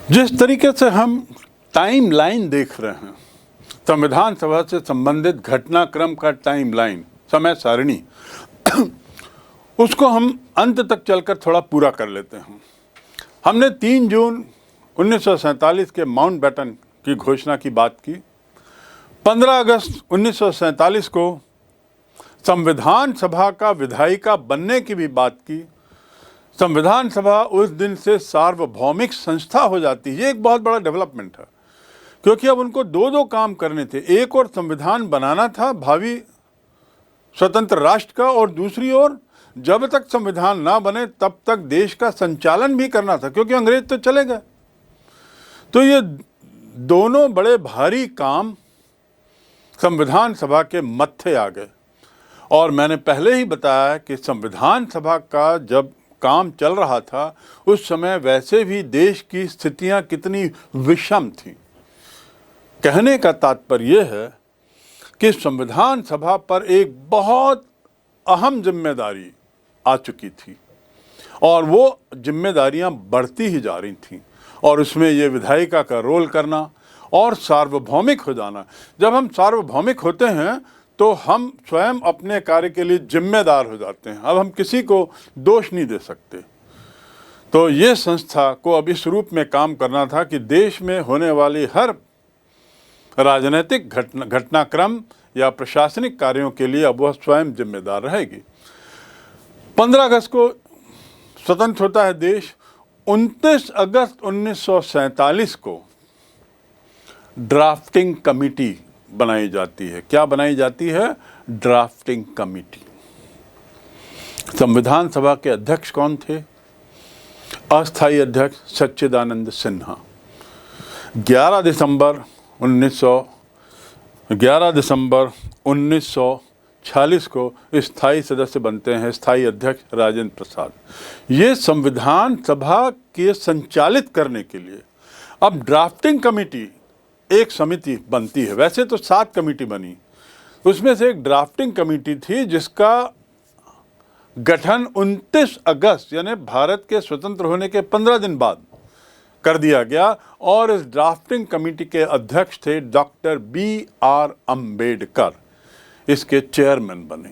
जिस तरीके से हम टाइम लाइन देख रहे हैं, संविधान सभा से संबंधित घटनाक्रम का टाइम लाइन, समय सारणी, उसको हम अंत तक चलकर थोड़ा पूरा कर लेते हैं। हमने 3 जून 1947 के माउंटबेटन की घोषणा की बात की। 15 अगस्त 1947 को संविधान सभा का विधायिका बनने की भी बात की। संविधान सभा उस दिन से सार्वभौमिक संस्था हो जाती है। ये एक बहुत बड़ा डेवलपमेंट है, क्योंकि अब उनको दो काम करने थे। एक और संविधान बनाना था भावी स्वतंत्र राष्ट्र का, और दूसरी ओर जब तक संविधान ना बने तब तक देश का संचालन भी करना था, क्योंकि अंग्रेज तो चले गए। तो ये दोनों बड़े भारी काम संविधान सभा के मत्थे आ गए। और मैंने पहले ही बताया कि संविधान सभा का जब काम चल रहा था, उस समय वैसे भी देश की स्थितियां कितनी विषम थीं। कहने का तात्पर्य यह है कि संविधान सभा पर एक बहुत अहम जिम्मेदारी आ चुकी थी, और वो जिम्मेदारियां बढ़ती ही जा रही थीं, और उसमें ये विधायिका का रोल करना और सार्वभौमिक हो जाना। जब हम सार्वभौमिक होते हैं तो हम स्वयं अपने कार्य के लिए जिम्मेदार हो जाते हैं। अब हम किसी को दोष नहीं दे सकते। तो ये संस्था को अब इस रूप में काम करना था कि देश में होने वाली हर राजनीतिक घटनाक्रम या प्रशासनिक कार्यों के लिए अब वह स्वयं जिम्मेदार रहेगी। 15 अगस्त को स्वतंत्र होता है देश। 29 अगस्त 1947 को ड्राफ्टिंग कमेटी बनाई जाती है। क्या बनाई जाती है? Drafting committee. संविधान सभा के अध्यक्ष कौन थे? अस्थायी अध्यक्ष सच्चिदानंद सिन्हा। 11 दिसंबर 1946 को स्थायी सदस्य बनते हैं स्थायी अध्यक्ष राजेंद्र प्रसाद। ये संविधान सभा के संचालित करने के लिए अब ड्राफ्टिंग कमेटी एक समिति बनती है। वैसे तो 7 कमेटी बनी, उसमें से एक ड्राफ्टिंग कमेटी थी जिसका गठन 29 अगस्त यानी भारत के स्वतंत्र होने के 15 दिन बाद कर दिया गया, और इस ड्राफ्टिंग कमेटी के अध्यक्ष थे डॉक्टर B.R. अम्बेडकर। इसके चेयरमैन बने।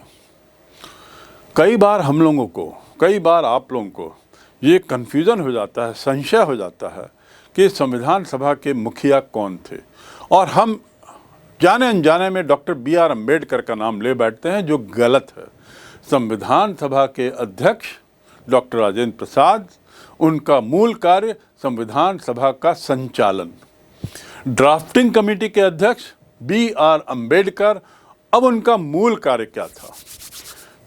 कई बार हम लोगों को, कई बार आप लोगों को ये कन्फ्यूज़न हो जाता है, संशय हो जाता है कि संविधान सभा के मुखिया कौन थे, और हम जाने अनजाने में डॉक्टर B.R. अम्बेडकर का नाम ले बैठते हैं, जो गलत है। संविधान सभा के अध्यक्ष डॉक्टर राजेंद्र प्रसाद, उनका मूल कार्य संविधान सभा का संचालन। ड्राफ्टिंग कमेटी के अध्यक्ष B.R. अम्बेडकर, अब उनका मूल कार्य क्या था?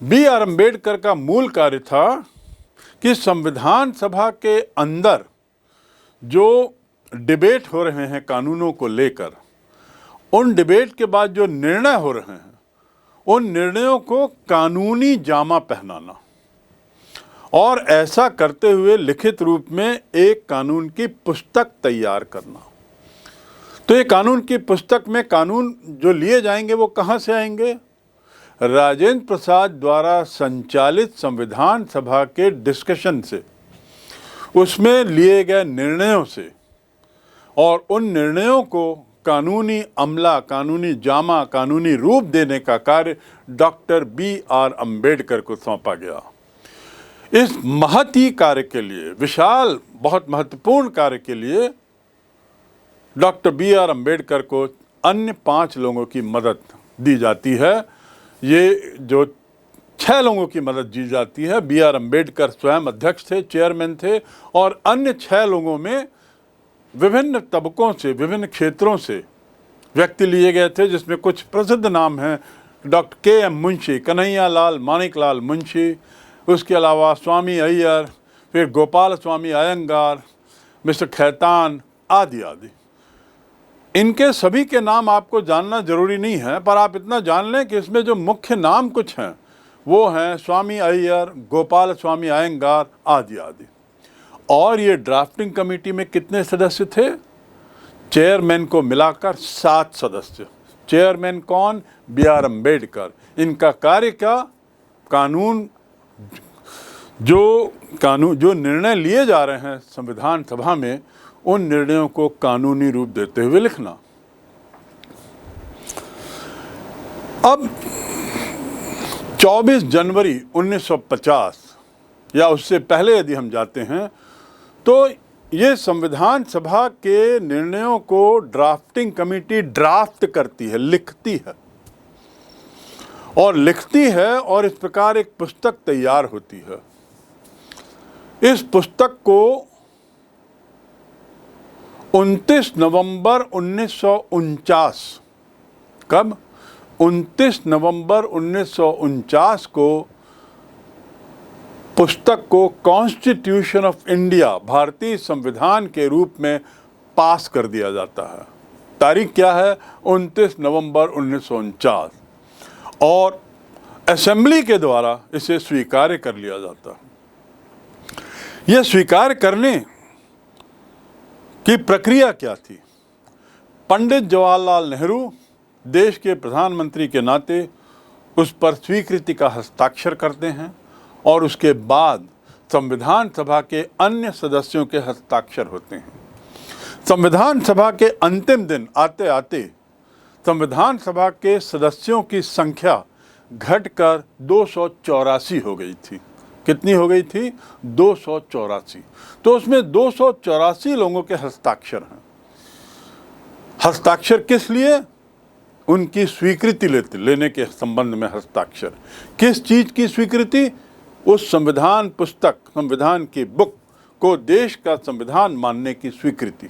B.R. अम्बेडकर का मूल कार्य था कि संविधान सभा के अंदर जो डिबेट हो रहे हैं कानूनों को लेकर, उन डिबेट के बाद जो निर्णय हो रहे हैं, उन निर्णयों को कानूनी जामा पहनाना, और ऐसा करते हुए लिखित रूप में एक कानून की पुस्तक तैयार करना। तो ये कानून की पुस्तक में कानून जो लिए जाएंगे वो कहाँ से आएंगे? राजेंद्र प्रसाद द्वारा संचालित संविधान सभा के डिस्कशन से, उसमें लिए गए निर्णयों से, और उन निर्णयों को कानूनी अमला, कानूनी जामा, कानूनी रूप देने का कार्य डॉक्टर B.R. अम्बेडकर को सौंपा गया। इस महती कार्य के लिए, विशाल बहुत महत्वपूर्ण कार्य के लिए डॉक्टर B.R. अम्बेडकर को अन्य 5 लोगों की मदद दी जाती है। ये जो 6 लोगों की मदद दी जाती है, B.R. अम्बेडकर स्वयं अध्यक्ष थे, चेयरमैन थे, और अन्य 6 लोगों में विभिन्न तबकों से, विभिन्न क्षेत्रों से व्यक्ति लिए गए थे, जिसमें कुछ प्रसिद्ध नाम हैं। Doctor K.M. मुंशी, कन्हैया लाल मानिकलाल मुंशी, उसके अलावा स्वामी अय्यर, फिर गोपाल स्वामी अयंगार, मिस्टर खैतान, आदि आदि। इनके सभी के नाम आपको जानना जरूरी नहीं है, पर आप इतना जान लें कि इसमें जो मुख्य नाम कुछ हैं वो हैं स्वामी अय्यर, गोपाल स्वामी अयंगार, आदि आदि। और ये ड्राफ्टिंग कमेटी में कितने सदस्य थे? चेयरमैन को मिलाकर 7 सदस्य। चेयरमैन कौन? B.R. अम्बेडकर। इनका कार्य क्या? जो निर्णय लिए जा रहे हैं संविधान सभा में, उन निर्णयों को कानूनी रूप देते हुए लिखना। अब 24 जनवरी 1950 या उससे पहले यदि हम जाते हैं तो ये संविधान सभा के निर्णयों को ड्राफ्टिंग कमेटी ड्राफ्ट करती है, लिखती है और इस प्रकार एक पुस्तक तैयार होती है। इस पुस्तक को 29 नवंबर 1949 कब 29 नवंबर 1949 को पुस्तक को कॉन्स्टिट्यूशन ऑफ इंडिया, भारतीय संविधान के रूप में पास कर दिया जाता है। तारीख क्या है? 29 नवंबर 1949 और असेंबली के द्वारा इसे स्वीकार कर लिया जाता है। यह स्वीकार करने की प्रक्रिया क्या थी? पंडित जवाहरलाल नेहरू देश के प्रधानमंत्री के नाते उस पर स्वीकृति का हस्ताक्षर करते हैं और उसके बाद संविधान सभा के अन्य सदस्यों के हस्ताक्षर होते हैं। संविधान सभा के अंतिम दिन आते आते संविधान सभा के सदस्यों की संख्या घटकर 284 हो गई थी। कितनी हो गई थी? 284। तो उसमें 284 लोगों के हस्ताक्षर हैं। हस्ताक्षर किस लिए? उनकी स्वीकृति लेने के संबंध में हस्ताक्षर। किस चीज की स्वीकृति? उस संविधान पुस्तक, संविधान की बुक को देश का संविधान मानने की स्वीकृति।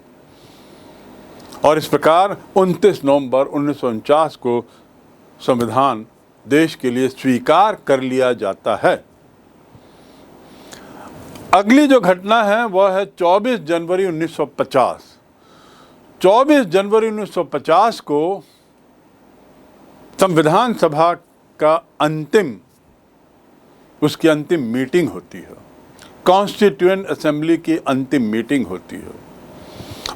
और इस प्रकार 29 नवंबर 1949 को संविधान देश के लिए स्वीकार कर लिया जाता है। अगली जो घटना है वह है 24 जनवरी 1950। 24 जनवरी 1950 को संविधान सभा का उसकी अंतिम मीटिंग होती है। कॉन्स्टिट्यूएंट असेंबली की अंतिम मीटिंग होती है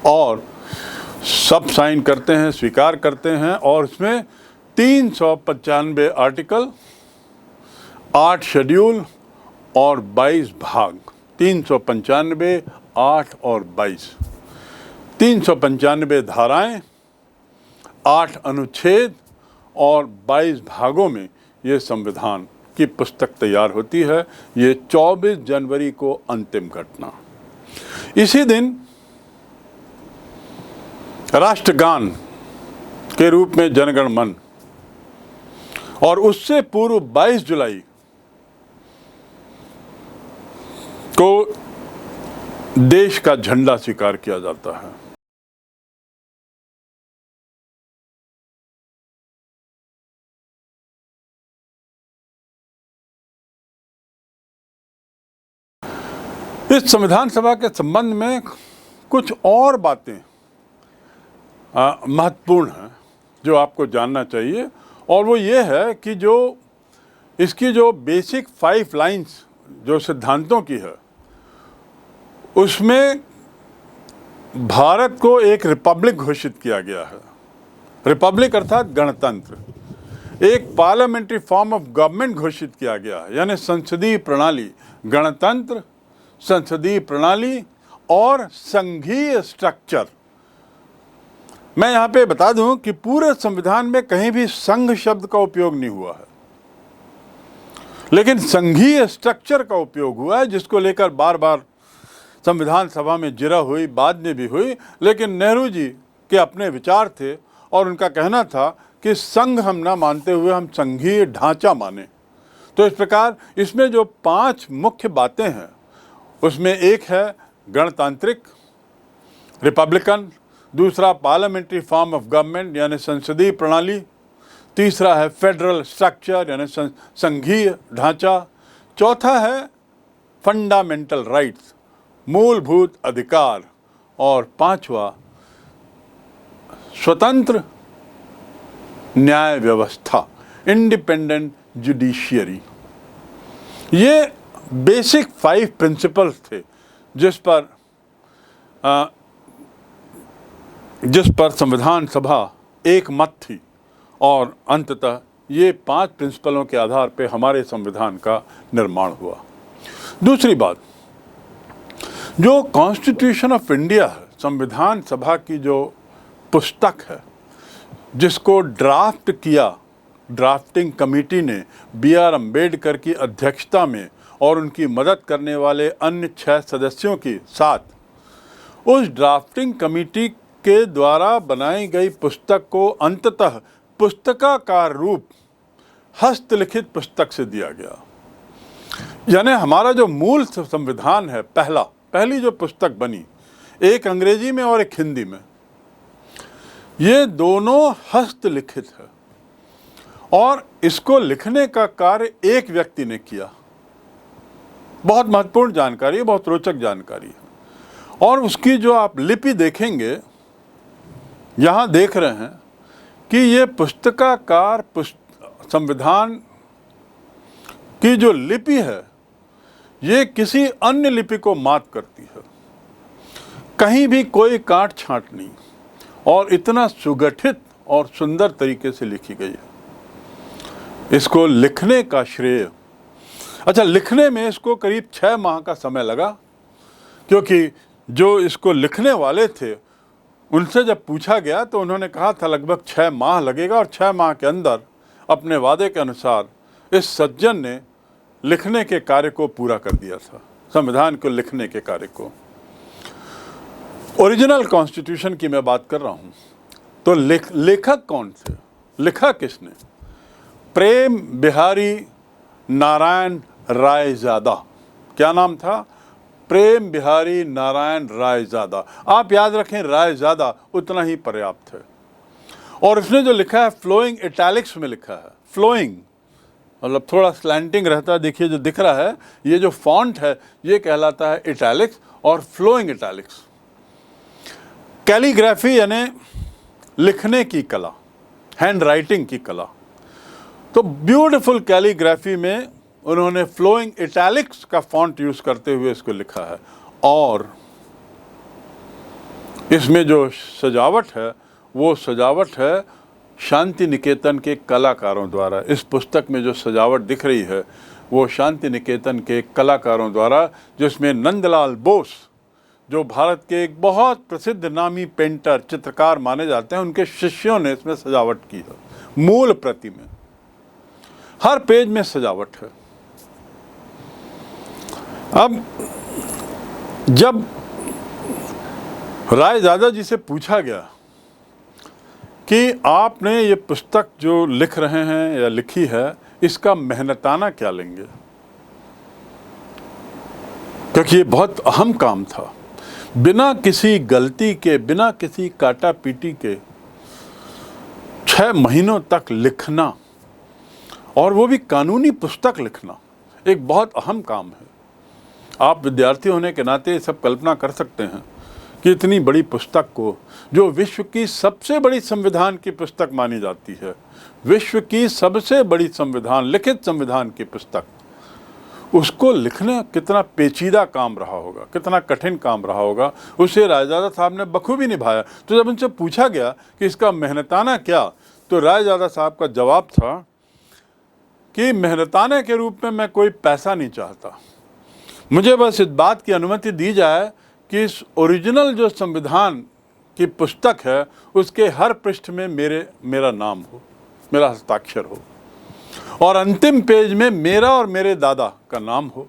और सब साइन करते हैं, स्वीकार करते हैं और उसमें 395 आर्टिकल, 8 शेड्यूल और 22 भाग। 395, 8 और 22, 395 धाराएं, 8 अनुच्छेद और 22 भागों में ये संविधान की पुस्तक तैयार होती है। ये 24 जनवरी को अंतिम घटना। इसी दिन राष्ट्रगान के रूप में जनगण मन और उससे पूर्व 22 जुलाई को देश का झंडा स्वीकार किया जाता है। इस संविधान सभा के संबंध में कुछ और बातें महत्वपूर्ण हैं जो आपको जानना चाहिए और वो ये है कि जो इसकी जो बेसिक 5 लाइंस जो सिद्धांतों की है उसमें भारत को एक रिपब्लिक घोषित किया गया है। रिपब्लिक अर्थात गणतंत्र। एक पार्लियामेंट्री फॉर्म ऑफ गवर्नमेंट घोषित किया गया है, यानी संसदीय प्रणाली, गणतंत्र, संसदीय प्रणाली और संघीय स्ट्रक्चर। मैं यहाँ पे बता दूं कि पूरे संविधान में कहीं भी संघ शब्द का उपयोग नहीं हुआ है, लेकिन संघीय स्ट्रक्चर का उपयोग हुआ है, जिसको लेकर बार बार संविधान सभा में जिरा हुई, बाद में भी हुई। लेकिन नेहरू जी के अपने विचार थे और उनका कहना था कि संघ हम ना मानते हुए हम संघीय ढांचा माने। तो इस प्रकार इसमें जो 5 मुख्य बातें हैं उसमें एक है गणतांत्रिक, रिपब्लिकन, दूसरा पार्लियामेंट्री फॉर्म ऑफ गवर्नमेंट यानी संसदीय प्रणाली, तीसरा है फेडरल स्ट्रक्चर यानी संघीय ढांचा, चौथा है फंडामेंटल राइट्स, मूलभूत अधिकार, और पांचवा स्वतंत्र न्याय व्यवस्था, इंडिपेंडेंट जुडिशियरी। ये बेसिक 5 प्रिंसिपल्स थे जिस पर संविधान सभा एक मत थी और अंततः ये 5 प्रिंसिपलों के आधार पर हमारे संविधान का निर्माण हुआ। दूसरी बात, जो कॉन्स्टिट्यूशन ऑफ इंडिया है, संविधान सभा की जो पुस्तक है, जिसको ड्राफ्ट किया ड्राफ्टिंग कमेटी ने B.R. अम्बेडकर की अध्यक्षता में और उनकी मदद करने वाले अन्य 6 सदस्यों के साथ, उस ड्राफ्टिंग कमेटी के द्वारा बनाई गई पुस्तक को अंततः पुस्तकाकार रूप हस्तलिखित पुस्तक से दिया गया। यानी हमारा जो मूल संविधान है, पहली जो पुस्तक बनी, एक अंग्रेजी में और एक हिंदी में, ये दोनों हस्तलिखित है और इसको लिखने का कार्य एक व्यक्ति ने किया। बहुत महत्वपूर्ण जानकारी है, बहुत रोचक जानकारी है। और उसकी जो आप लिपि देखेंगे, यहाँ देख रहे हैं कि ये पुस्तकाकार संविधान की जो लिपि है, ये किसी अन्य लिपि को मात करती है। कहीं भी कोई काट छांट नहीं और इतना सुगठित और सुंदर तरीके से लिखी गई है। इसको लिखने का श्रेय, अच्छा, लिखने में इसको करीब 6 माह का समय लगा, क्योंकि जो इसको लिखने वाले थे उनसे जब पूछा गया तो उन्होंने कहा था लगभग 6 माह लगेगा, और 6 माह के अंदर अपने वादे के अनुसार इस सज्जन ने लिखने के कार्य को पूरा कर दिया था, संविधान को लिखने के कार्य को। ओरिजिनल कॉन्स्टिट्यूशन की मैं बात कर रहा हूँ, तो लेखक कौन थे, लिखा किसने? प्रेम बिहारी नारायण रायजादा। क्या नाम था? प्रेम बिहारी नारायण रायजादा। आप याद रखें, रायजादा उतना ही पर्याप्त है। और इसने जो लिखा है फ्लोइंग इटैलिक्स में लिखा है। फ्लोइंग मतलब थोड़ा स्लैंटिंग रहता है, देखिए जो दिख रहा है, ये जो फॉन्ट है ये कहलाता है इटैलिक्स और फ्लोइंग इटैलिक्स। कैलीग्राफी यानी लिखने की कला, हैंड राइटिंग की कला। तो ब्यूटीफुल कैलीग्राफी में उन्होंने फ्लोइंग इटैलिक्स का फॉन्ट यूज करते हुए इसको लिखा है। और इसमें जो सजावट है वो सजावट है शांति निकेतन के कलाकारों द्वारा। इस पुस्तक में जो सजावट दिख रही है वो शांति निकेतन के कलाकारों द्वारा, जिसमें नंदलाल बोस, जो भारत के एक बहुत प्रसिद्ध नामी पेंटर, चित्रकार माने जाते हैं, उनके शिष्यों ने इसमें सजावट की है। मूल प्रति में हर पेज में सजावट है। अब जब रायजादा जी से पूछा गया कि आपने ये पुस्तक जो लिख रहे हैं या लिखी है, इसका मेहनताना क्या लेंगे, क्योंकि ये बहुत अहम काम था। बिना किसी गलती के, बिना किसी काटा पीटी के 6 महीनों तक लिखना, और वो भी कानूनी पुस्तक लिखना, एक बहुत अहम काम है। आप विद्यार्थी होने के नाते सब कल्पना कर सकते हैं कि इतनी बड़ी पुस्तक को, जो विश्व की सबसे बड़ी संविधान की पुस्तक मानी जाती है, विश्व की सबसे बड़ी संविधान, लिखित संविधान की पुस्तक, उसको लिखना कितना पेचीदा काम रहा होगा, कितना कठिन काम रहा होगा, उसे रायजादा साहब ने बखूबी निभाया। तो जब उनसे पूछा गया कि इसका मेहनताना क्या, तो रायजादा साहब का जवाब था कि मेहनताने के रूप में मैं कोई पैसा नहीं चाहता, मुझे बस इस बात की अनुमति दी जाए कि इस ओरिजिनल जो संविधान की पुस्तक है उसके हर पृष्ठ में मेरा नाम हो, मेरा हस्ताक्षर हो, और अंतिम पेज में मेरा और मेरे दादा का नाम हो।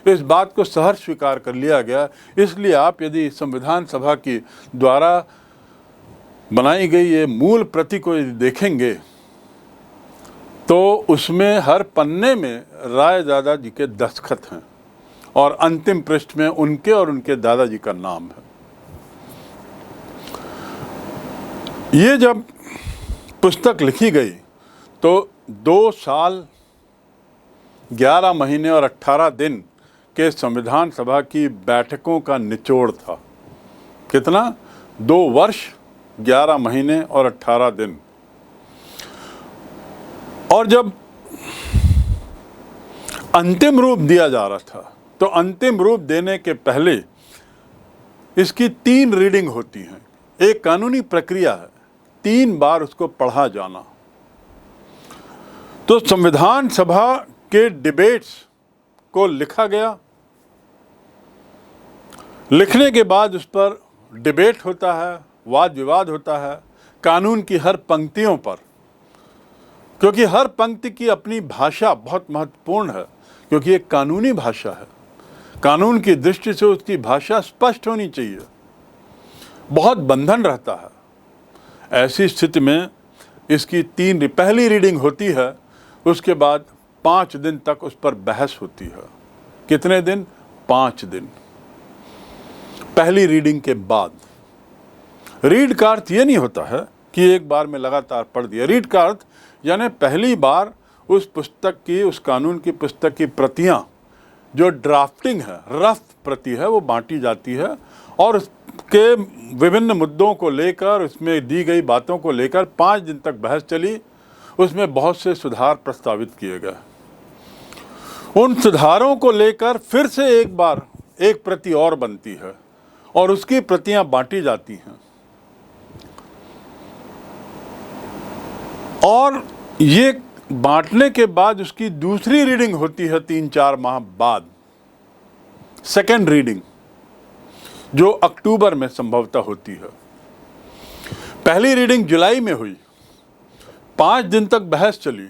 इस बात को सहर्ष स्वीकार कर लिया गया। इसलिए आप यदि संविधान सभा की द्वारा बनाई गई ये मूल प्रति को यदि देखेंगे तो उसमें हर पन्ने में रायजादा जी के दस्तखत हैं और अंतिम पृष्ठ में उनके और उनके दादाजी का नाम है। ये जब पुस्तक लिखी गई तो 2 साल 11 महीने और 18 दिन के संविधान सभा की बैठकों का निचोड़ था। कितना? 2 वर्ष 11 महीने और 18 दिन। और जब अंतिम रूप दिया जा रहा था तो अंतिम रूप देने के पहले इसकी 3 रीडिंग होती हैं। एक कानूनी प्रक्रिया है, 3 बार उसको पढ़ा जाना। तो संविधान सभा के डिबेट्स को लिखा गया, लिखने के बाद उस पर डिबेट होता है, वाद विवाद होता है कानून की हर पंक्तियों पर, क्योंकि हर पंक्ति की अपनी भाषा बहुत महत्वपूर्ण है, क्योंकि एक कानूनी भाषा है। कानून की दृष्टि से उसकी भाषा स्पष्ट होनी चाहिए, बहुत बंधन रहता है। ऐसी स्थिति में इसकी पहली रीडिंग होती है, उसके बाद 5 दिन तक उस पर बहस होती है। कितने दिन? 5 दिन पहली रीडिंग के बाद। रीड का अर्थ ये नहीं होता है कि एक बार में लगातार पढ़ दिया। रीड का अर्थ यानी पहली बार उस पुस्तक की, उस कानून की पुस्तक की प्रतियां, जो ड्राफ्टिंग है, रफ प्रति है, वो बांटी जाती है और उसके विभिन्न मुद्दों को लेकर, उसमें दी गई बातों को लेकर 5 दिन तक बहस चली। उसमें बहुत से सुधार प्रस्तावित किए गए। उन सुधारों को लेकर फिर से एक बार एक प्रति और बनती है और उसकी प्रतियां बांटी जाती हैं। और ये बांटने के बाद उसकी दूसरी रीडिंग होती है 3-4 माह बाद, सेकेंड रीडिंग, जो अक्टूबर में संभवतः होती है। पहली रीडिंग जुलाई में हुई, 5 दिन तक बहस चली।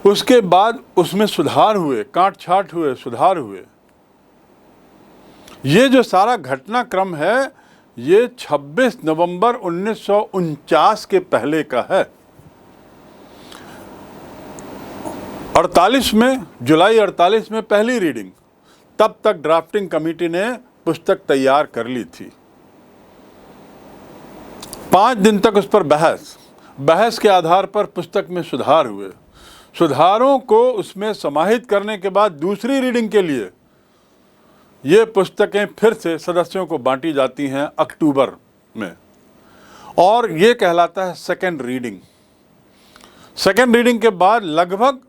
उसके बाद उसमें सुधार हुए, काट छाट हुए, सुधार हुए। ये जो सारा घटनाक्रम है, ये 26 नवंबर 1949 के पहले का है। 48 में, जुलाई 48 में पहली रीडिंग। तब तक ड्राफ्टिंग कमेटी ने पुस्तक तैयार कर ली थी। 5 दिन तक उस पर बहस के आधार पर पुस्तक में सुधार हुए। सुधारों को उसमें समाहित करने के बाद दूसरी रीडिंग के लिए ये पुस्तकें फिर से सदस्यों को बांटी जाती हैं अक्टूबर में, और ये कहलाता है सेकेंड रीडिंग। सेकेंड रीडिंग के बाद लगभग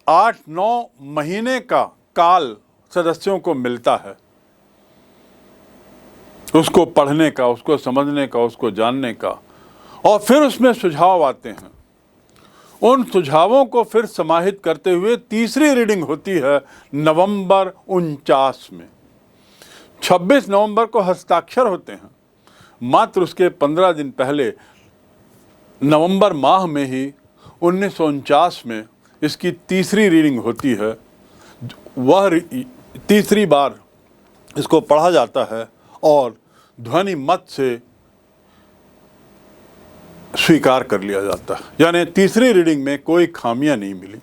8-9 महीने का काल सदस्यों को मिलता है उसको पढ़ने का, उसको समझने का, उसको जानने का, और फिर उसमें सुझाव आते हैं। उन सुझावों को फिर समाहित करते हुए तीसरी रीडिंग होती है नवंबर 49 में। 26 नवंबर को हस्ताक्षर होते हैं। मात्र उसके 15 दिन पहले नवंबर माह में ही 1949 में इसकी तीसरी रीडिंग होती है। वह तीसरी बार इसको पढ़ा जाता है और ध्वनि मत से स्वीकार कर लिया जाता है, यानी तीसरी रीडिंग में कोई खामियां नहीं मिली।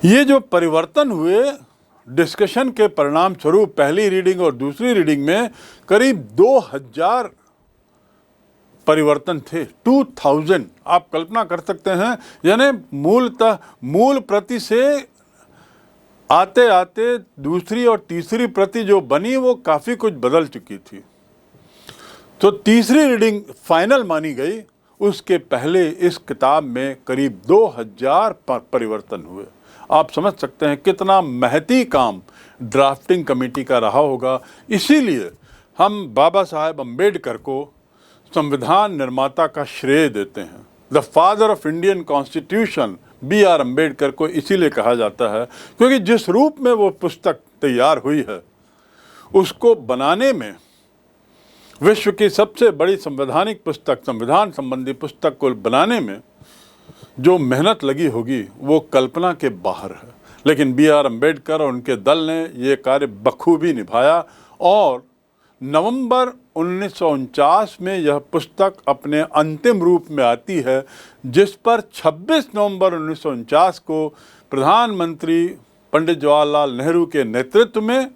ये जो परिवर्तन हुए डिस्कशन के परिणाम स्वरूप पहली रीडिंग और दूसरी रीडिंग में करीब 2000 परिवर्तन थे। 2000 आप कल्पना कर सकते हैं, यानी मूलतः मूल प्रति से आते आते दूसरी और तीसरी प्रति जो बनी वो काफ़ी कुछ बदल चुकी थी। तो तीसरी रीडिंग फाइनल मानी गई। उसके पहले इस किताब में करीब 2000 परिवर्तन हुए। आप समझ सकते हैं कितना महती काम ड्राफ्टिंग कमेटी का रहा होगा। इसीलिए हम बाबा साहेब अम्बेडकर को संविधान निर्माता का श्रेय देते हैं। The father of Indian constitution B.R. Ambedkar को इसीलिए कहा जाता है क्योंकि जिस रूप में वो पुस्तक तैयार हुई है, उसको बनाने में, विश्व की सबसे बड़ी संवैधानिक पुस्तक, संविधान संबंधी पुस्तक को बनाने में जो मेहनत लगी होगी वो कल्पना के बाहर है। लेकिन B.R. अम्बेडकर और उनके दल ने ये कार्य बखूबी निभाया और नवंबर 1949 में यह पुस्तक अपने अंतिम रूप में आती है, जिस पर 26 नवंबर 1949 को प्रधानमंत्री पंडित जवाहरलाल नेहरू के नेतृत्व में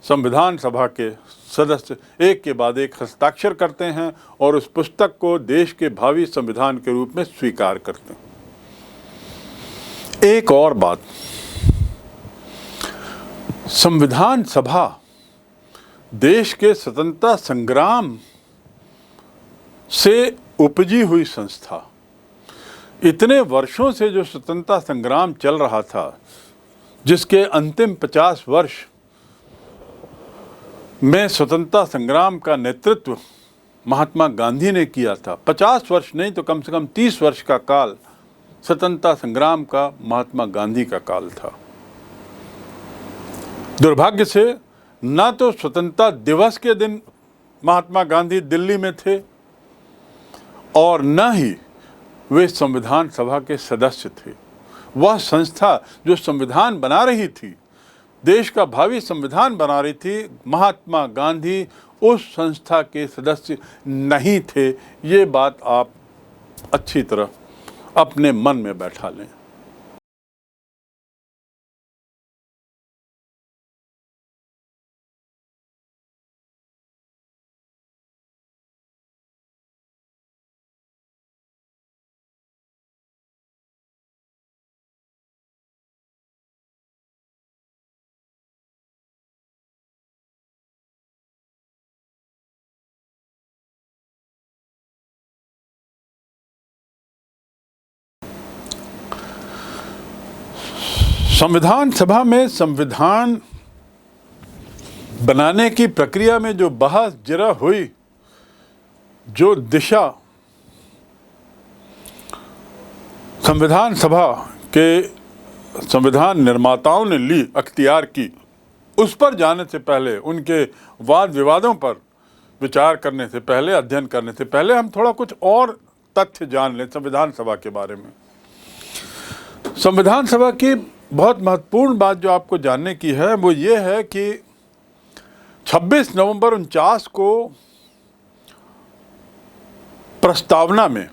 संविधान सभा के सदस्य एक के बाद एक हस्ताक्षर करते हैं और उस पुस्तक को देश के भावी संविधान के रूप में स्वीकार करते हैं। एक और बात, संविधान सभा देश के स्वतंत्रता संग्राम से उपजी हुई संस्था, इतने वर्षों से जो स्वतंत्रता संग्राम चल रहा था, जिसके अंतिम 50 वर्ष में स्वतंत्रता संग्राम का नेतृत्व महात्मा गांधी ने किया था। 50 वर्ष नहीं तो कम से कम 30 वर्ष का काल स्वतंत्रता संग्राम का महात्मा गांधी का काल था। दुर्भाग्य से ना तो स्वतंत्रता दिवस के दिन महात्मा गांधी दिल्ली में थे और न ही वे संविधान सभा के सदस्य थे। वह संस्था जो संविधान बना रही थी, देश का भावी संविधान बना रही थी, महात्मा गांधी उस संस्था के सदस्य नहीं थे। ये बात आप अच्छी तरह अपने मन में बैठा लें। संविधान सभा में संविधान बनाने की प्रक्रिया में जो बहस जरा हुई, जो दिशा संविधान सभा के संविधान निर्माताओं ने ली, अख्तियार की, उस पर जाने से पहले, उनके वाद विवादों पर विचार करने से पहले, अध्ययन करने से पहले हम थोड़ा कुछ और तथ्य जान लें संविधान सभा के बारे में। संविधान सभा की बहुत महत्वपूर्ण बात जो आपको जानने की है वो ये है कि 26 नवंबर 49 को प्रस्तावना में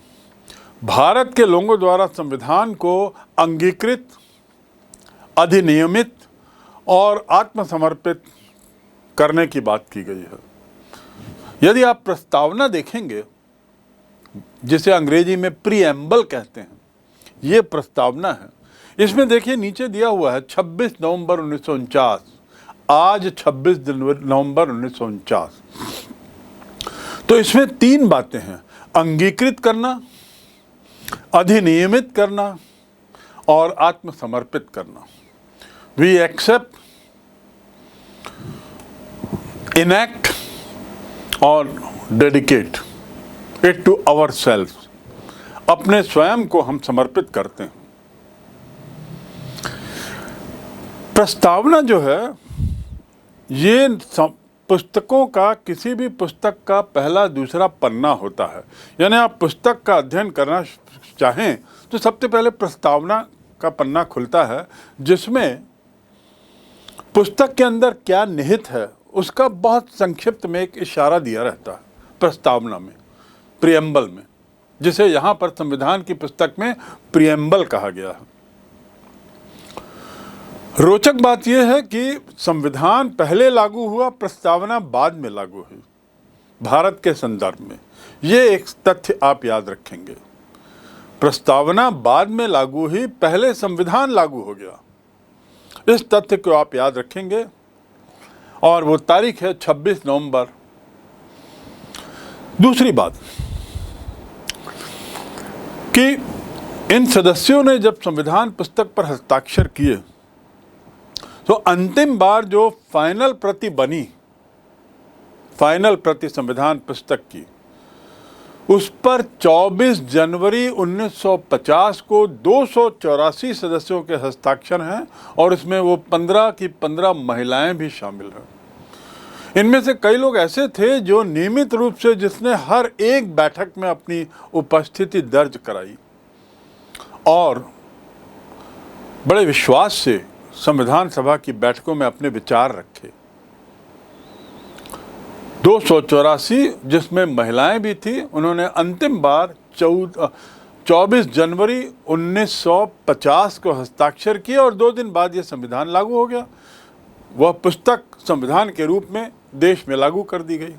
भारत के लोगों द्वारा संविधान को अंगीकृत, अधिनियमित और आत्मसमर्पित करने की बात की गई है। यदि आप प्रस्तावना देखेंगे, जिसे अंग्रेजी में प्रीएम्बल कहते हैं, ये प्रस्तावना है। इसमें देखिए नीचे दिया हुआ है 26 नवंबर 1949, आज 26 नवंबर 1949। तो इसमें 3 बातें हैं: अंगीकृत करना, अधिनियमित करना और आत्मसमर्पित करना। वी एक्सेप्ट, इनैक्ट और dedicate it to our self. अपने स्वयं को हम समर्पित करते हैं। प्रस्तावना जो है ये पुस्तकों का, किसी भी पुस्तक का पहला दूसरा पन्ना होता है। यानी आप पुस्तक का अध्ययन करना चाहें तो सबसे पहले प्रस्तावना का पन्ना खुलता है, जिसमें पुस्तक के अंदर क्या निहित है उसका बहुत संक्षिप्त में एक इशारा दिया रहता है प्रस्तावना में, प्रीएम्बल में, जिसे यहाँ पर संविधान की पुस्तक में प्रीएम्बल कहा गया है। रोचक बात यह है कि संविधान पहले लागू हुआ, प्रस्तावना बाद में लागू हुई भारत के संदर्भ में। ये एक तथ्य आप याद रखेंगे। प्रस्तावना बाद में लागू हुई, पहले संविधान लागू हो गया। इस तथ्य को आप याद रखेंगे और वो तारीख है 26 नवंबर। दूसरी बात कि इन सदस्यों ने जब संविधान पुस्तक पर हस्ताक्षर किए तो अंतिम बार जो फाइनल प्रति बनी, फाइनल प्रति संविधान पुस्तक की, उस पर 24 जनवरी 1950 को 284 सदस्यों के हस्ताक्षर हैं और इसमें वो 15 की 15 महिलाएं भी शामिल हैं। इनमें से कई लोग ऐसे थे जो नियमित रूप से, जिसने हर एक बैठक में अपनी उपस्थिति दर्ज कराई और बड़े विश्वास से संविधान सभा की बैठकों में अपने विचार रखे। 284 जिसमें महिलाएं भी थी, उन्होंने अंतिम बार 24 जनवरी 1950 को हस्ताक्षर किए और 2 दिन बाद यह संविधान लागू हो गया। वह पुस्तक संविधान के रूप में देश में लागू कर दी गई।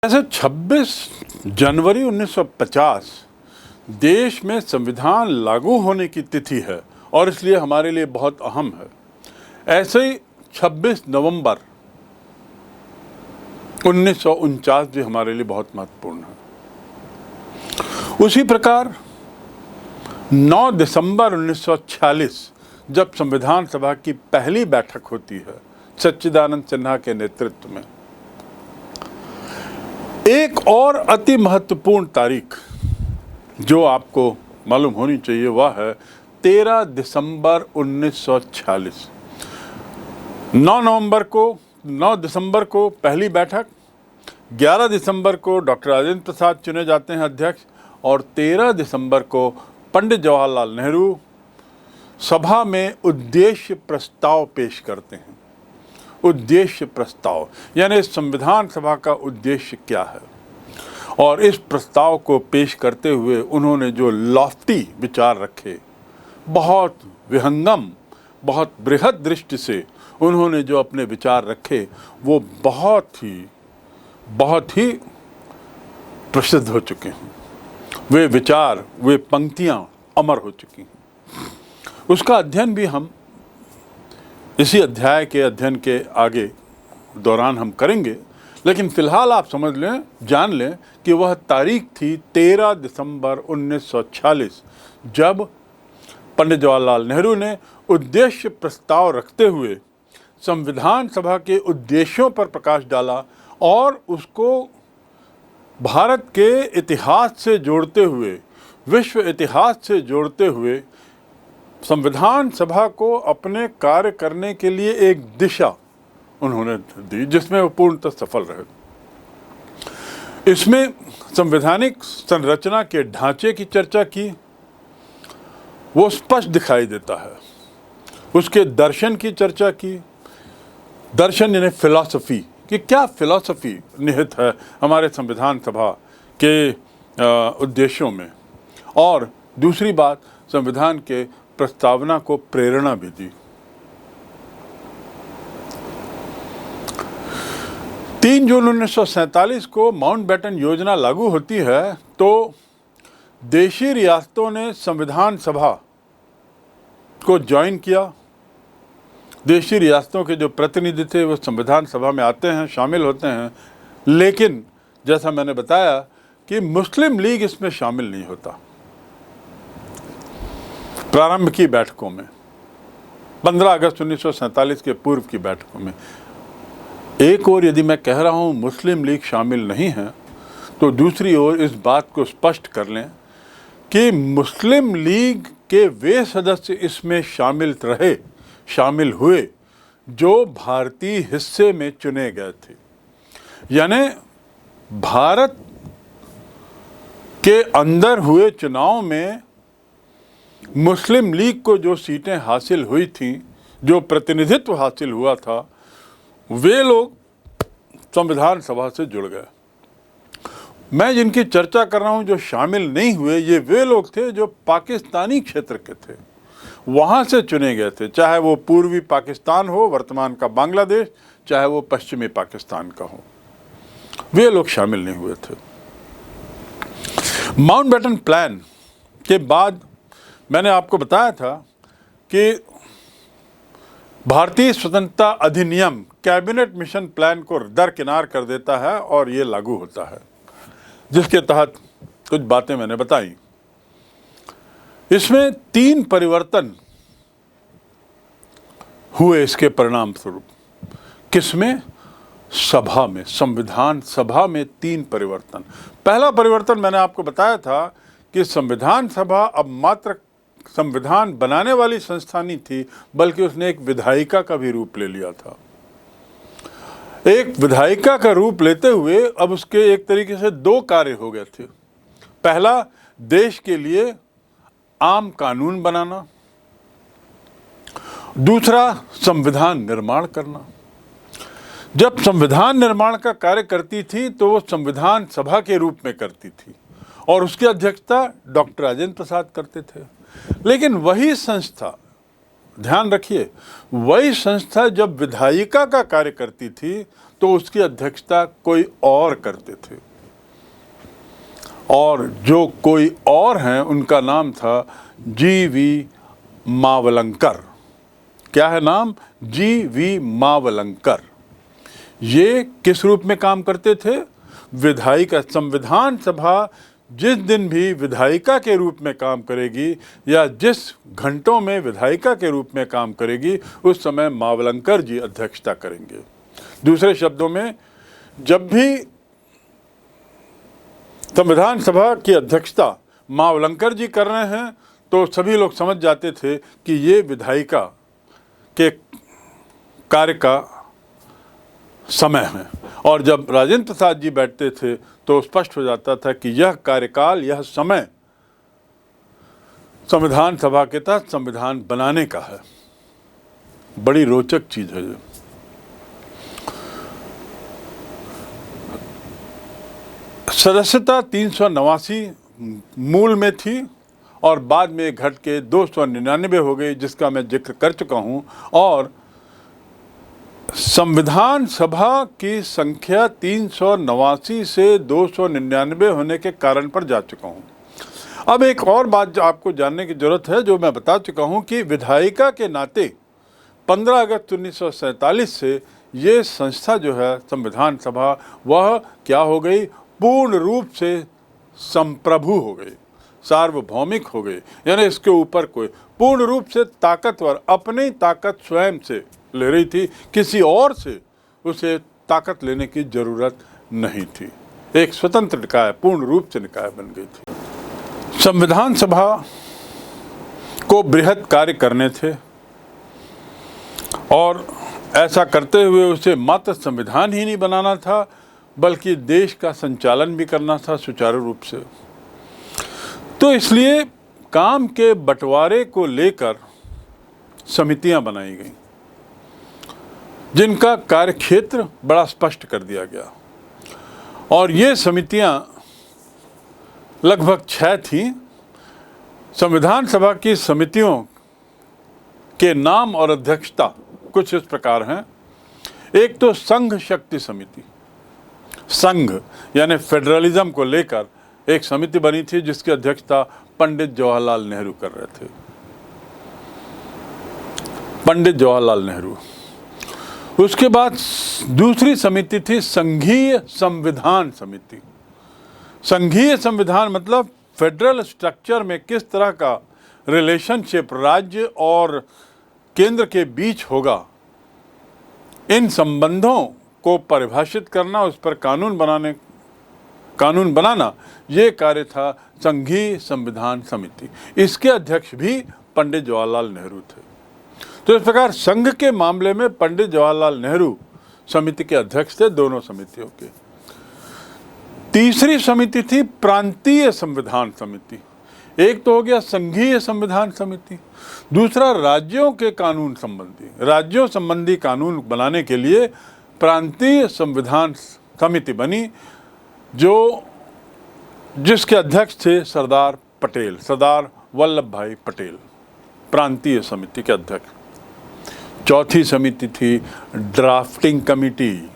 ऐसे 26 जनवरी 1950 देश में संविधान लागू होने की तिथि है और इसलिए हमारे लिए बहुत अहम है। ऐसे ही 26 नवंबर 1949 भी हमारे लिए बहुत महत्वपूर्ण है। उसी प्रकार 9 दिसंबर 1946 जब संविधान सभा की पहली बैठक होती है सच्चिदानंद सिन्हा के नेतृत्व में, एक और अति महत्वपूर्ण तारीख जो आपको मालूम होनी चाहिए वह है 13 दिसंबर 1946। 9 दिसंबर को पहली बैठक, 11 दिसंबर को डॉक्टर राजेंद्र प्रसाद चुने जाते हैं अध्यक्ष, और 13 दिसंबर को पंडित जवाहरलाल नेहरू सभा में उद्देश्य प्रस्ताव पेश करते हैं। उद्देश्य प्रस्ताव यानी संविधान सभा का उद्देश्य क्या है, और इस प्रस्ताव को पेश करते हुए उन्होंने जो लॉफ्टी विचार रखे, बहुत विहंगम, बहुत बृहद दृष्टि से उन्होंने जो अपने विचार रखे, वो बहुत ही प्रसिद्ध हो चुके हैं। वे विचार, वे पंक्तियां अमर हो चुकी हैं। उसका अध्ययन भी हम इसी अध्याय के अध्ययन के आगे दौरान हम करेंगे, लेकिन फिलहाल आप समझ लें, जान लें कि वह तारीख थी 13 दिसंबर 1946 जब पंडित जवाहरलाल नेहरू ने उद्देश्य प्रस्ताव रखते हुए संविधान सभा के उद्देश्यों पर प्रकाश डाला और उसको भारत के इतिहास से जोड़ते हुए, विश्व इतिहास से जोड़ते हुए संविधान सभा को अपने कार्य करने के लिए एक दिशा उन्होंने दी, जिसमें वो पूर्णतः सफल रहे। इसमें संवैधानिक संरचना के ढांचे की चर्चा की, वो स्पष्ट दिखाई देता है। उसके दर्शन की चर्चा की, दर्शन यानी फिलॉसफी, कि क्या फिलॉसफी निहित है हमारे संविधान सभा के उद्देश्यों में, और दूसरी बात संविधान के प्रस्तावना को प्रेरणा भी दी। 3 जून 1947 को माउंटबेटन योजना लागू होती है तो देशी रियासतों ने संविधान सभा को ज्वाइन किया। देशी रियासतों के जो प्रतिनिधि थे वो संविधान सभा में आते हैं, शामिल होते हैं, लेकिन जैसा मैंने बताया कि मुस्लिम लीग इसमें शामिल नहीं होता। प्रारंभ की बैठकों में, 15 अगस्त 1947 के पूर्व की बैठकों में, एक ओर यदि मैं कह रहा हूँ मुस्लिम लीग शामिल नहीं है, तो दूसरी ओर इस बात को स्पष्ट कर लें कि मुस्लिम लीग के वे सदस्य इसमें शामिल हुए जो भारतीय हिस्से में चुने गए थे। यानी भारत के अंदर हुए चुनाव में मुस्लिम लीग को जो सीटें हासिल हुई थीं, जो प्रतिनिधित्व हासिल हुआ था, वे लोग संविधान सभा से जुड़ गए। मैं जिनकी चर्चा कर रहा हूं जो शामिल नहीं हुए, ये वे लोग थे जो पाकिस्तानी क्षेत्र के थे, वहाँ से चुने गए थे, चाहे वो पूर्वी पाकिस्तान हो, वर्तमान का बांग्लादेश, चाहे वो पश्चिमी पाकिस्तान का हो, वे लोग शामिल नहीं हुए थे। माउंटबेटन प्लान के बाद मैंने आपको बताया था कि भारतीय स्वतंत्रता अधिनियम कैबिनेट मिशन प्लान को दरकिनार कर देता है और ये लागू होता है, जिसके तहत कुछ बातें मैंने बताई। इसमें 3 परिवर्तन हुए इसके परिणाम स्वरूप। किसमें? सभा में, संविधान सभा में 3 परिवर्तन। पहला परिवर्तन मैंने आपको बताया था कि संविधान सभा अब मात्र संविधान बनाने वाली संस्था नहीं थी, बल्कि उसने एक विधायिका का भी रूप ले लिया था। एक विधायिका का रूप लेते हुए अब उसके एक तरीके से 2 कार्य हो गए थे। पहला, देश के लिए आम कानून बनाना, दूसरा संविधान निर्माण करना। जब संविधान निर्माण का कार्य करती थी तो वो संविधान सभा के रूप में करती थी और उसकी अध्यक्षता डॉक्टर राजेंद्र प्रसाद करते थे। लेकिन वही संस्था, ध्यान रखिए, वही संस्था जब विधायिका का कार्य करती थी तो उसकी अध्यक्षता कोई और करते थे, और जो कोई और हैं उनका नाम था GV मावलंकर। क्या है नाम? जी.वी. मावलंकर। ये किस रूप में काम करते थे? विधायिका। संविधान सभा जिस दिन भी विधायिका के रूप में काम करेगी या जिस घंटों में विधायिका के रूप में काम करेगी, उस समय मावलंकर जी अध्यक्षता करेंगे। दूसरे शब्दों में, जब भी संविधान सभा की अध्यक्षता मावलंकर जी कर रहे हैं तो सभी लोग समझ जाते थे कि ये विधायिका के कार्य का समय है। और जब राजेंद्र प्रसाद जी बैठते थे तो स्पष्ट हो जाता था कि यह कार्यकाल, यह समय संविधान सभा के तहत संविधान बनाने का है। बड़ी रोचक चीज है ये। सदस्यता 389 मूल में थी और बाद में घट के 299 हो गई, जिसका मैं जिक्र कर चुका हूं। और संविधान सभा की संख्या 389 से 299 होने के कारण पर जा चुका हूं। अब एक और बात जो आपको जानने की जरूरत है, जो मैं बता चुका हूं कि विधायिका के नाते 15 अगस्त 1947 से ये संस्था जो है संविधान सभा, वह क्या हो गई? पूर्ण रूप से संप्रभु हो गई, सार्वभौमिक हो गई। यानी इसके ऊपर कोई पूर्ण रूप से ताकतवर, अपनी ताकत स्वयं से ले रही थी, किसी और से उसे ताकत लेने की जरूरत नहीं थी। एक स्वतंत्र निकाय, पूर्ण रूप से निकाय बन गई थी। संविधान सभा को बृहत कार्य करने थे और ऐसा करते हुए उसे मात्र संविधान ही नहीं बनाना था, बल्कि देश का संचालन भी करना था सुचारू रूप से। तो इसलिए काम के बंटवारे को लेकर समितियां बनाई गईं, जिनका कार्यक्षेत्र बड़ा स्पष्ट कर दिया गया। और ये समितियां लगभग 6 थीं। संविधान सभा की समितियों के नाम और अध्यक्षता कुछ इस प्रकार हैं। एक तो संघ शक्ति समिति, संघ यानी फेडरलिज्म को लेकर एक समिति बनी थी, जिसकी अध्यक्षता पंडित जवाहरलाल नेहरू कर रहे थे। पंडित जवाहरलाल नेहरू। उसके बाद दूसरी समिति थी संघीय संविधान समिति। संघीय संविधान मतलब फेडरल स्ट्रक्चर में किस तरह का रिलेशनशिप राज्य और केंद्र के बीच होगा, इन संबंधों को परिभाषित करना, उस पर कानून बनाना, ये कार्य था संघीय संविधान समिति। इसके अध्यक्ष भी पंडित जवाहरलाल नेहरू थे। तो इस प्रकार संघ के मामले में पंडित जवाहरलाल नेहरू समिति के अध्यक्ष थे, दोनों समितियों के। तीसरी समिति थी प्रांतीय संविधान समिति। एक तो हो गया संघीय संविधान समिति, दूसरा राज्यों के कानून संबंधी, राज्यों संबंधी कानून बनाने के लिए प्रांतीय संविधान समिति बनी, जिसके अध्यक्ष थे सरदार पटेल, सरदार वल्लभ भाई पटेल, प्रांतीय समिति के अध्यक्ष। चौथी समिति थी ड्राफ्टिंग कमिटी,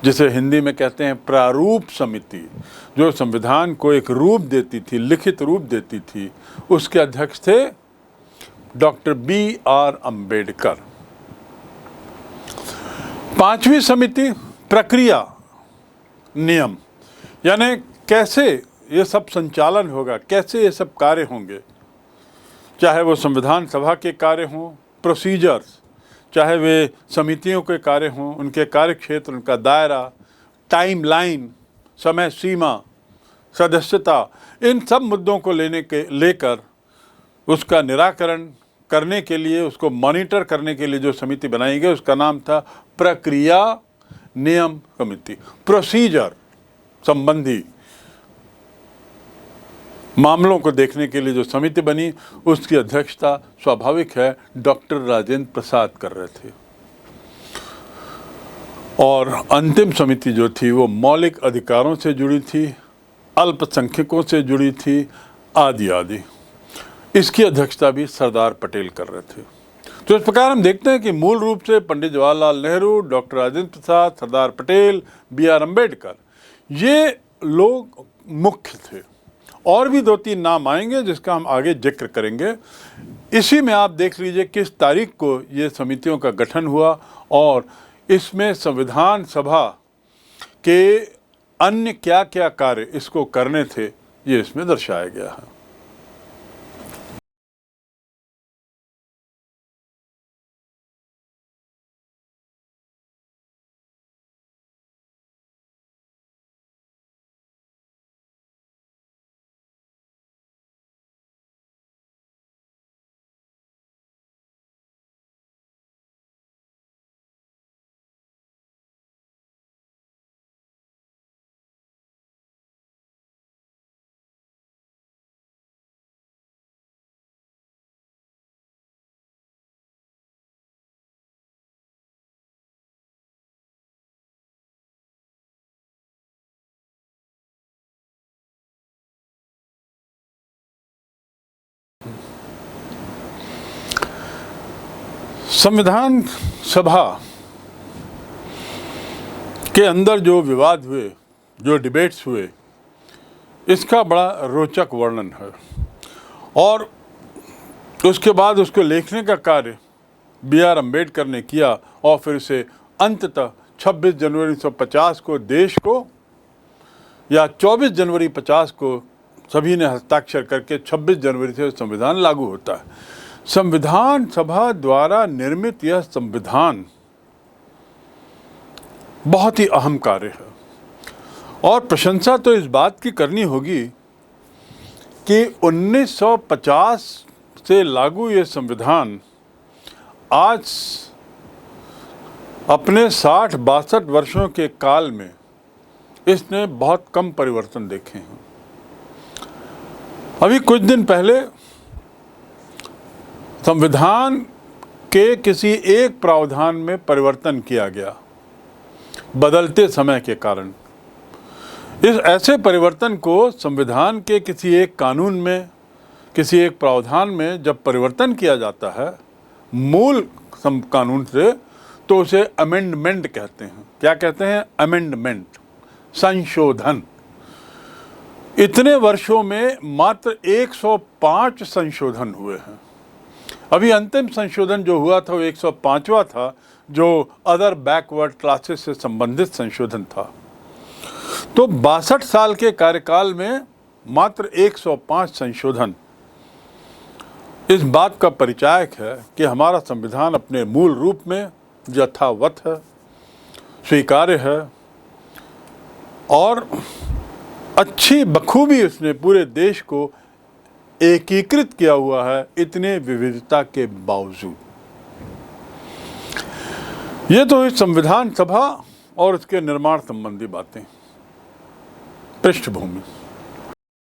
जिसे हिंदी में कहते हैं प्रारूप समिति, जो संविधान को एक रूप देती थी, लिखित रूप देती थी। उसके अध्यक्ष थे डॉक्टर B.R. अम्बेडकर। पांचवी समिति प्रक्रिया नियम, यानी कैसे ये सब संचालन होगा, कैसे ये सब कार्य होंगे, चाहे वो संविधान सभा के कार्य हों, प्रोसीजर्स, चाहे वे समितियों के कार्य हों, उनके कार्य क्षेत्र, उनका दायरा, टाइमलाइन, समय सीमा, सदस्यता, इन सब मुद्दों को लेकर उसका निराकरण करने के लिए, उसको मॉनिटर करने के लिए जो समिति बनाई गई, उसका नाम था प्रक्रिया नियम समिति। प्रोसीजर संबंधी मामलों को देखने के लिए जो समिति बनी, उसकी अध्यक्षता स्वाभाविक है डॉक्टर राजेंद्र प्रसाद कर रहे थे। और अंतिम समिति जो थी वो मौलिक अधिकारों से जुड़ी थी, अल्पसंख्यकों से जुड़ी थी, आदि आदि। इसकी अध्यक्षता भी सरदार पटेल कर रहे थे। तो इस प्रकार हम देखते हैं कि मूल रूप से पंडित जवाहरलाल नेहरू, डॉक्टर राजेंद्र प्रसाद, सरदार पटेल, B.R. अम्बेडकर, ये लोग मुख्य थे। और भी 2-3 नाम आएंगे जिसका हम आगे जिक्र करेंगे। इसी में आप देख लीजिए किस तारीख को ये समितियों का गठन हुआ और इसमें संविधान सभा के अन्य क्या क्या कार्य इसको करने थे, ये इसमें दर्शाया गया है। संविधान सभा के अंदर जो विवाद हुए, जो डिबेट्स हुए, इसका बड़ा रोचक वर्णन है और उसके बाद उसको लिखने का कार्य B.R. अम्बेडकर ने किया और फिर इसे अंततः 26 जनवरी 1950 को देश को, या 24 जनवरी 50 को सभी ने हस्ताक्षर करके 26 जनवरी से संविधान लागू होता है। संविधान सभा द्वारा निर्मित यह संविधान बहुत ही अहम कार्य है और प्रशंसा तो इस बात की करनी होगी कि 1950 से लागू ये संविधान आज अपने 60-62 वर्षों के काल में इसने बहुत कम परिवर्तन देखे हैं। अभी कुछ दिन पहले संविधान के किसी एक प्रावधान में परिवर्तन किया गया बदलते समय के कारण। इस ऐसे परिवर्तन को संविधान के किसी एक कानून में, किसी एक प्रावधान में जब परिवर्तन किया जाता है मूल कानून से, तो उसे अमेंडमेंट कहते हैं। क्या कहते हैं? अमेंडमेंट, संशोधन। इतने वर्षों में मात्र 105 संशोधन हुए हैं। अभी अंतिम संशोधन जो हुआ था वो 105वां था, जो अदर बैकवर्ड क्लासेस से संबंधित संशोधन था। तो 62 साल के कार्यकाल में मात्र 105 संशोधन इस बात का परिचायक है कि हमारा संविधान अपने मूल रूप में यथावत है, स्वीकार्य है और अच्छी बखूबी उसने पूरे देश को एकीकृत किया हुआ है, इतने विविधता के बावजूद। ये तो इस संविधान सभा और उसके निर्माण संबंधी बातें, पृष्ठभूमि।